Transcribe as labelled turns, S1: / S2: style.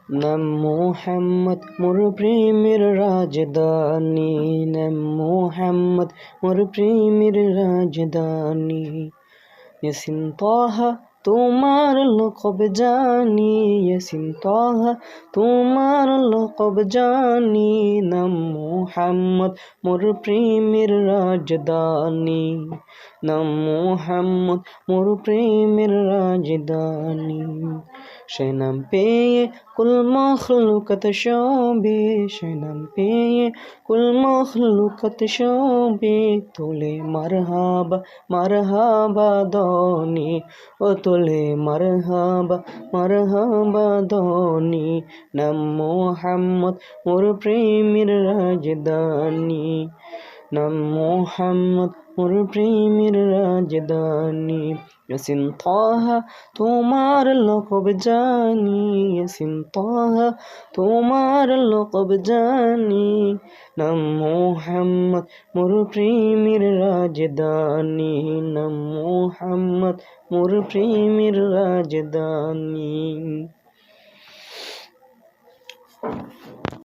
S1: নাম মোহাম্মদ মোর প্রেমের রাজধানী, নাম মোহাম্মদ মোর প্রেমের রাজধানী। ইয়াসিন তাহা তোমার লকব জানি, ইয়াসিন তাহা তোমার লকব জানি। নাম মোহাম্মদ মোর প্রেমের রাজধানী, নাম মোহাম্মদ মোর প্রেমের রাজধানী। সে নাম পেয়ে কুল মখলুকত শোবে, সে নাম পেয়ে কুল মখলুকত শোবে। তোলে মারহাবা মারহাবা ধ্বনি, ও তোলে মারহাবা মারহাবা ধ্বনি। নাম মোহাম্মদ মোর প্রেমের রাজধানী, নাম মোহাম্মদ মোর প্রেমের রাজধানী। ইয়াসিন তাহা তোমার লকব জানি, ইয়াসিন তাহা তোমার লকব জানি। নাম মোহাম্মদ মোর প্রেমের রাজধানী, নাম মোহাম্মদ মোর প্রেমের রাজধানী।